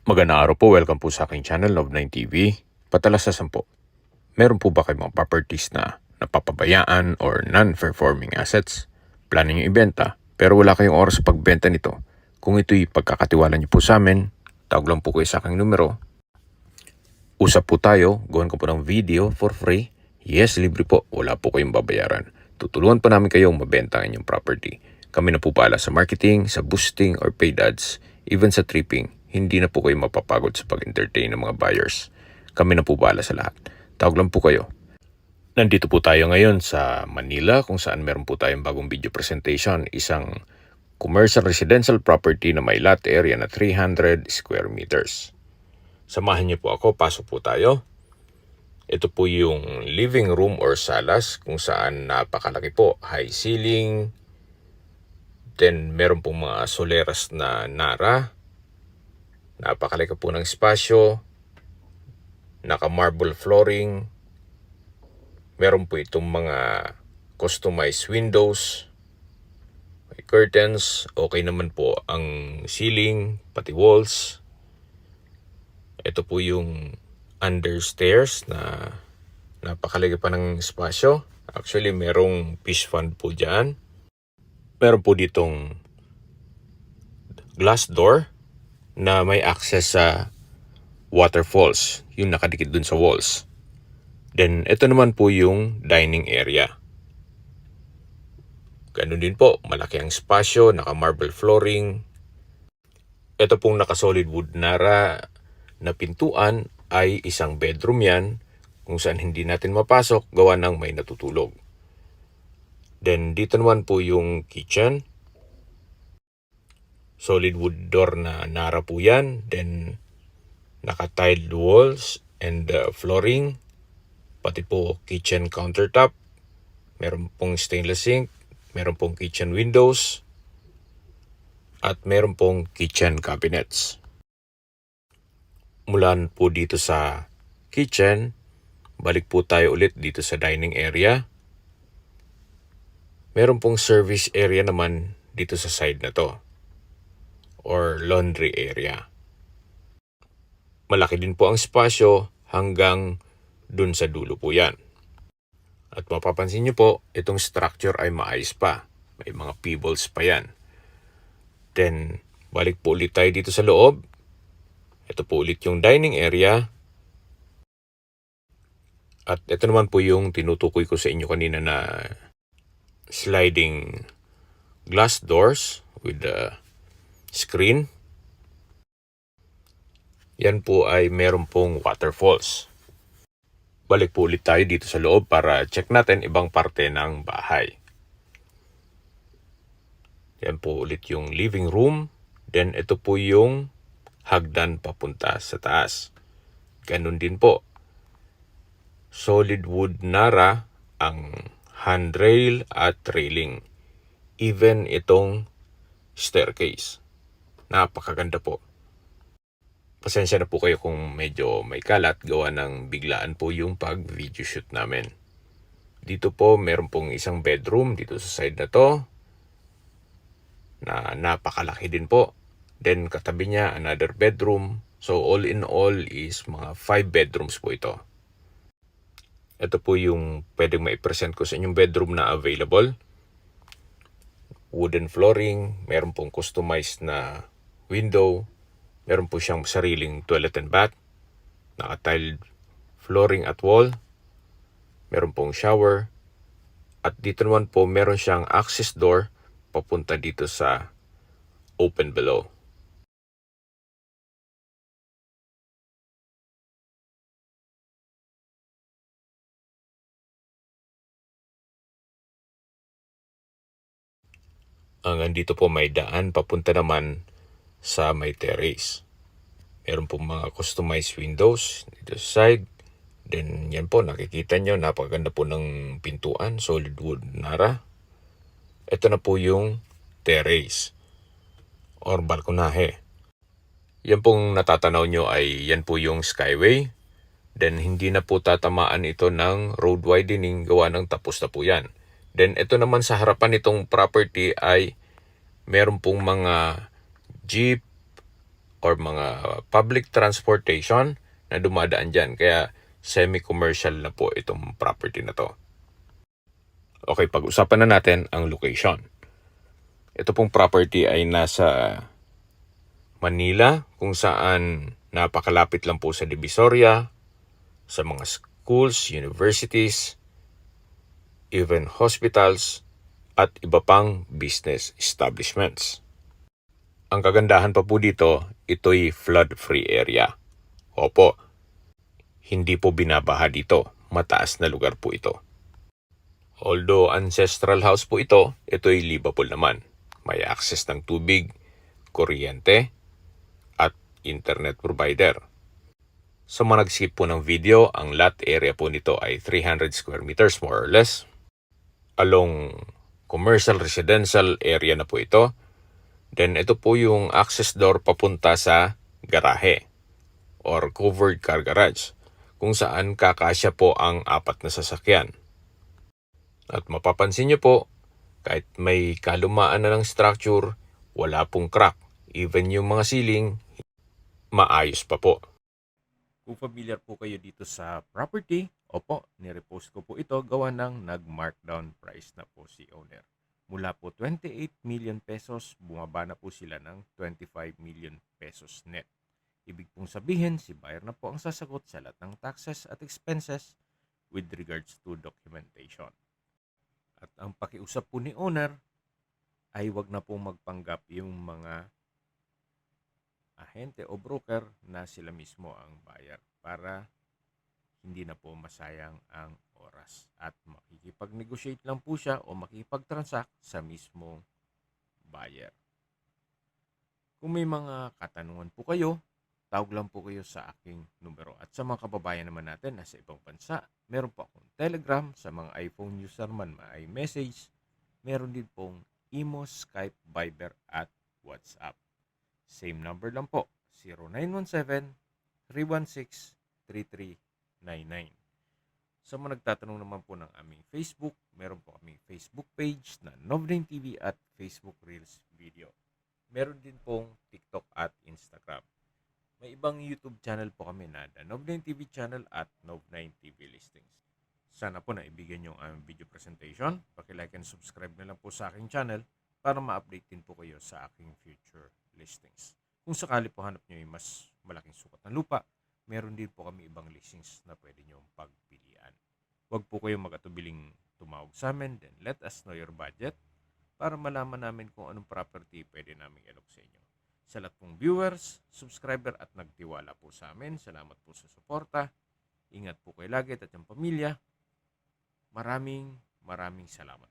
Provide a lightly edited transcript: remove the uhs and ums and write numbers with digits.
Magandang araw po, welcome po sa aking channel, Love9 TV. Patalasasan po, meron po ba kayong mga properties na napapabayaan or non-performing assets? Plano nyo ibenta, pero wala kayong oras sa pagbenta nito. Kung ito'y pagkakatiwala nyo po sa amin, tawag lang po kayo sa aking numero. Usap po tayo, gawin ko po ng video for free. Yes, libre po, wala po kayong babayaran. Tutulungan po namin kayong mabenta ang inyong property. Kami na po pala sa marketing, sa boosting or paid ads, even sa tripping. Hindi na po kayo mapapagod sa pag-entertain ng mga buyers. Kami na po pala sa lahat. Tawag lang po kayo. Nandito po tayo ngayon sa Manila kung saan meron po tayong bagong video presentation. Isang commercial residential property na may lot area na 300 square meters. Samahan niyo po ako, pasok po tayo. Ito po yung living room or salas kung saan napakalaki po. High ceiling. Then meron pong mga soleras na nara. Napakalaki po ng espasyo. Naka-marble flooring. Meron po itong mga customized windows. May curtains. Okay naman po ang ceiling, pati walls. Ito po yung understairs na napakalaki pa ng espasyo. Actually, merong fish pond po dyan. Meron po ditong glass door na may access sa waterfalls, yung nakadikit dun sa walls. Then, ito naman po yung dining area. Ganun din po, malaki ang espasyo, naka-marble flooring. Ito pong naka-solid wood nara na pintuan ay isang bedroom yan, kung saan hindi natin mapasok, gawa ng may natutulog. Then, dito naman po yung kitchen. Solid wood door na nara po yan. Then, naka-tiled walls and flooring. Pati po kitchen countertop. Meron pong stainless sink. Meron pong kitchen windows. At meron pong kitchen cabinets. Mula po dito sa kitchen, balik po tayo ulit dito sa dining area. Meron pong service area naman dito sa side na to, or laundry area. Malaki din po ang espasyo hanggang dun sa dulo po yan. At mapapansin nyo po, itong structure ay maayos pa. May mga pebbles pa yan. Then, balik po ulit tayo dito sa loob. Ito po ulit yung dining area. At ito naman po yung tinutukoy ko sa inyo kanina na sliding glass doors with the screen. Yan po ay meron pong waterfalls. Balik po ulit tayo dito sa loob para check natin ibang parte ng bahay. Yan po ulit yung living room. Then ito po yung hagdan papunta sa taas. Ganun din po. Solid wood nara ang handrail at railing. Even itong staircase. Napakaganda po. Pasensya na po kayo kung medyo may kalat, gawa ng biglaan po yung pag-video shoot namin. Dito po, meron pong isang bedroom dito sa side na to, na napakalaki din po. Then katabi niya, another bedroom. So all in all is mga 5 bedrooms po ito. Ito po yung pwedeng ma-present ko sa inyong bedroom na available. Wooden flooring, meron pong customized na window. Meron po siyang sariling toilet and bath. Naka-tiled flooring at wall. Meron pong shower. At dito naman po meron siyang access door papunta dito sa open below. Hanggang dito po may daan papunta naman sa may terrace. Meron pong mga customized windows dito sa side. Then yan po, nakikita nyo, napakaganda po ng pintuan, solid wood nara. Ito na po yung terrace or balkonahe. Yan pong natatanaw nyo ay yan po yung skyway. Then hindi na po tatamaan ito ng road widening, gawa ng tapos na po yan. Then ito naman sa harapan nitong property ay meron pong mga jeep or mga public transportation na dumadaan dyan. Kaya semi-commercial na po itong property na to. Okay, pag-usapan na natin ang location. Ito pong property ay nasa Manila, kung saan napakalapit lang po sa Divisoria, sa mga schools, universities, even hospitals, at iba pang business establishments. Ang kagandahan pa po dito, ito'y flood-free area. Opo, hindi po binabaha dito. Mataas na lugar po ito. Although ancestral house po ito, ito'y livable naman. May access ng tubig, kuryente, at internet provider. Sa mga nag-skip po ng video, ang lot area po nito ay 300 square meters more or less. Along commercial residential area na po ito. Then ito po yung access door papunta sa garahe or covered car garage, kung saan kakasya po ang 4 na sasakyan. At mapapansin nyo po, kahit may kalumaan na ng structure, wala pong crack. Even yung mga ceiling, maayos pa po. Kung familiar po kayo dito sa property, opo, nirepost ko po ito gawa ng nag-markdown price na po si owner. Mula po 28 million pesos, bumaba na po sila ng 25 million pesos net. Ibig pong sabihin, si buyer na po ang sasagot sa lahat ng taxes at expenses with regards to documentation. At ang pakiusap po ni owner ay wag na pong magpanggap yung mga ahente o broker na sila mismo ang buyer para hindi na po masayang ang oras. At makikipag-negotiate lang po siya o makikipag-transact sa mismong buyer. Kung may mga katanungan po kayo, tawag lang po kayo sa aking numero. At sa mga kababayan naman natin nasa ibang bansa, meron po akong Telegram. Sa mga iPhone user man, may message. Meron din pong Imo, Skype, Viber at WhatsApp. Same number lang po, 0917-316-3399. Sa mga nagtatanong naman po ng aming Facebook, meron po kaming Facebook page na Nov9 TV at Facebook Reels Video. Meron din pong TikTok at Instagram. May ibang YouTube channel po kami na The Nov9 TV channel at Nov9 TV Listings. Sana po naibigyan nyo ang video presentation. Paki-like and subscribe na lang po sa aking channel para ma-update din po kayo sa aking future listings. Kung sakali po hanap nyo yung mas malaking sukat ng lupa, meron din po kami ibang listings na pwede nyo pagpilian. Huwag po kayong mag-atubiling tumawag sa amin, then let us know your budget para malaman namin kung anong property pwede namin ilok sa inyo. Sa lahat pong viewers, subscriber at nagtiwala po sa amin, salamat po sa suporta. Ingat po kayo lagi at yung pamilya. Maraming salamat.